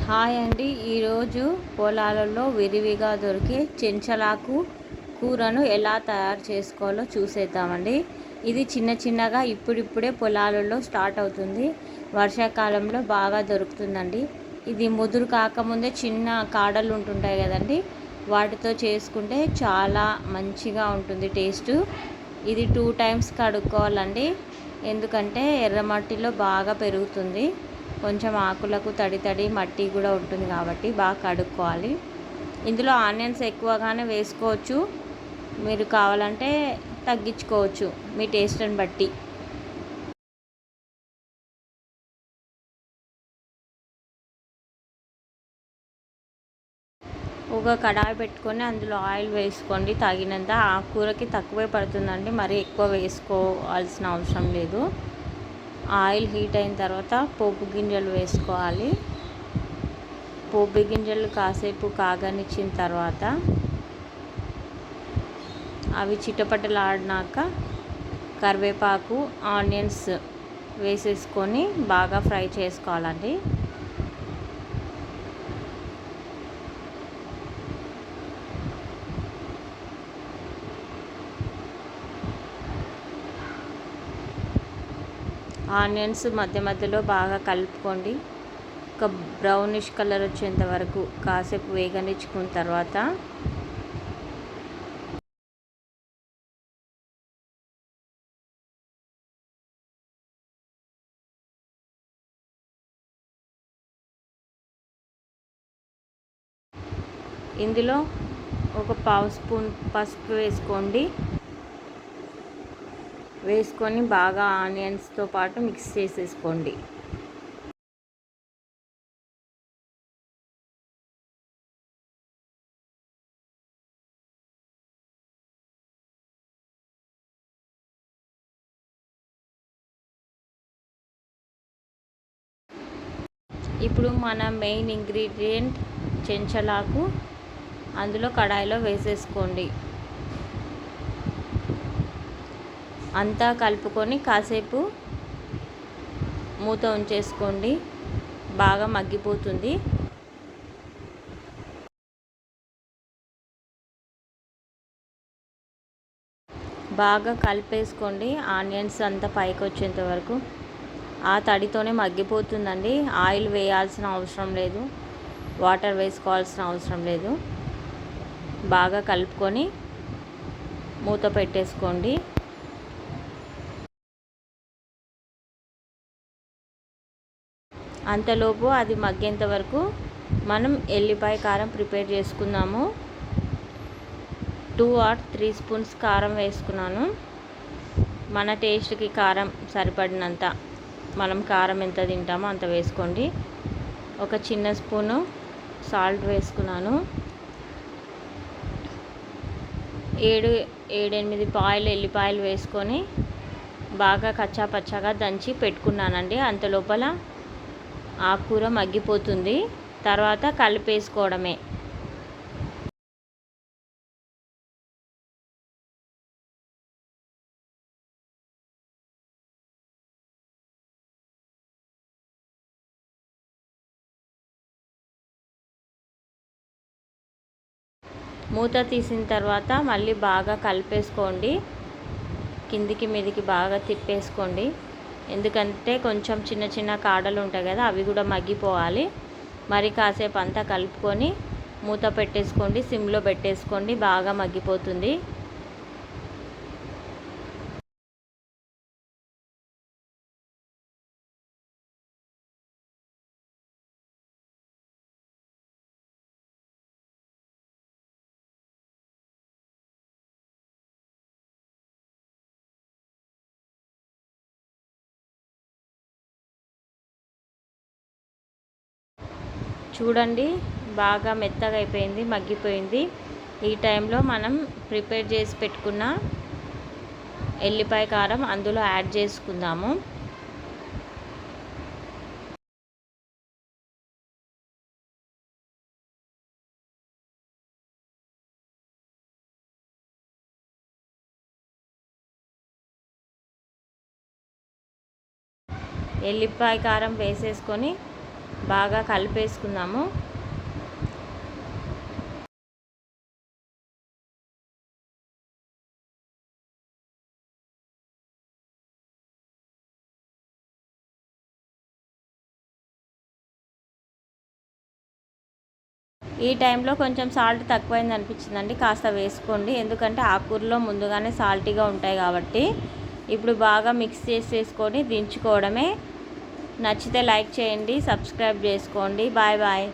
Hi అండి. ఈరోజు పొలాలలో విరివిగా దొరికే చెంచలాకు కూరను ఎలా తయారు చేసుకోవాలో చూసేద్దామండి. ఇది చిన్న చిన్నగా ఇప్పుడిప్పుడే పొలాలలో స్టార్ట్ అవుతుంది. వర్షాకాలంలో బాగా దొరుకుతుందండి. ఇది ముదురు కాకముందే చిన్న కాడలు ఉంటుంటాయి కదండి, వాటితో చేసుకుంటే చాలా మంచిగా ఉంటుంది టేస్ట్. ఇది 2 టైమ్స్ కడుక్కోవాలండి, ఎందుకంటే ఎర్రమట్టిలో బాగా పెరుగుతుంది. కొంచెం ఆకులకు తడి తడి మట్టి కూడా ఉంటుంది కాబట్టి బాగా కడుక్కోవాలి. ఇందులో ఆనియన్స్ ఎక్కువగానే వేసుకోవచ్చు, మీరు కావాలంటే తగ్గించుకోవచ్చు మీ టేస్ట్ని బట్టి. ఒక కడాయి పెట్టుకొని అందులో ఆయిల్ వేసుకోండి తగినంత. ఆకుకూరకి తక్కువే పడుతుందండి, మరీ ఎక్కువ వేసుకోవాల్సిన అవసరం లేదు. ఆయిల్ హీట్ అయిన తర్వాత పోపు గింజలు వేసుకోవాలి. పోపు గింజలు కాసేపు కాగనిచ్చిన తర్వాత అవి చిటపటలాడినాక కరివేపాకు, ఆనియన్స్ వేసేసుకొని బాగా ఫ్రై చేసుకోవాలండి. ఆనియన్స్ మధ్య మధ్యలో బాగా కలుపుకోండి. ఒక బ్రౌనిష్ కలర్ వచ్చేంత వరకు కాసేపు వేగనిచ్చుకున్న తర్వాత ఇందులో ఒక పావు స్పూన్ పసుపు వేసుకొని బాగా ఆనియన్స్తో పాటు మిక్స్ చేసేసుకోండి. ఇప్పుడు మన మెయిన్ ఇంగ్రీడియంట్ చెంచలాకు అందులో కడాయిలో వేసేసుకోండి. అంతా కలుపుకొని కాసేపు మూత ఉంచేసుకోండి, బాగా మగ్గిపోతుంది. బాగా కలిపేసుకోండి ఆనియన్స్ అంతా పైకి వచ్చేంత వరకు. ఆ తడితోనే మగ్గిపోతుందండి, ఆయిల్ వేయాల్సిన అవసరం లేదు, వాటర్ వేసుకోవాల్సిన అవసరం లేదు. బాగా కలుపుకొని మూత పెట్టేసుకోండి. అంతలోపు అది మగ్గేంత వరకు మనం ఎల్లిపాయ కారం ప్రిపేర్ చేసుకుందాము. 2 or 3 స్పూన్స్ కారం వేసుకున్నాను. మన టేస్ట్కి కారం సరిపడినంత, మనం కారం ఎంత తింటామో అంత వేసుకోండి. ఒక చిన్న స్పూను సాల్ట్ వేసుకున్నాను. 7-8 పాయలు ఎల్లిపాయలు వేసుకొని బాగా కచ్చా పచ్చాగా దంచి పెట్టుకున్నానండి. అంత లోపల ఆకుకూర మగ్గిపోతుంది, తర్వాత కలిపేసుకోవడమే. మూత తీసిన తర్వాత మళ్ళీ బాగా కలిపేసుకోండి, కిందికి మీదికి బాగా తిప్పేసుకోండి. ఎందుకంటే కొంచెం చిన్న చిన్న కాడలు ఉంటాయి కదా, అవి కూడా మగ్గిపోవాలి. మరి కాసేపు అంతా కలుపుకొని మూత పెట్టేసుకోండి, సిమ్లో పెట్టేసుకోండి, బాగా మగ్గిపోతుంది. చూడండి, బాగా మెత్తగా అయిపోయింది, మగ్గిపోయింది. ఈ టైంలో మనం ప్రిపేర్ చేసి పెట్టుకున్న ఎల్లిపాయ కారం అందులో యాడ్ చేసుకుందాము. ఎల్లిపాయ కారం వేసేసుకొని బాగా కలిపేసుకుందాము. ఈ టైంలో కొంచెం సాల్ట్ తక్కువైంది అనిపించిందండి, కాస్త వేసుకోండి. ఎందుకంటే ఆకుకూరలో ముందుగానే సాల్టీగా ఉంటాయి కాబట్టి. ఇప్పుడు బాగా మిక్స్ చేసేసుకొని దించుకోవడమే. నచ్చితే లైక్ చేయండి, సబ్స్క్రైబ్ చేసుకోండి. Bye bye.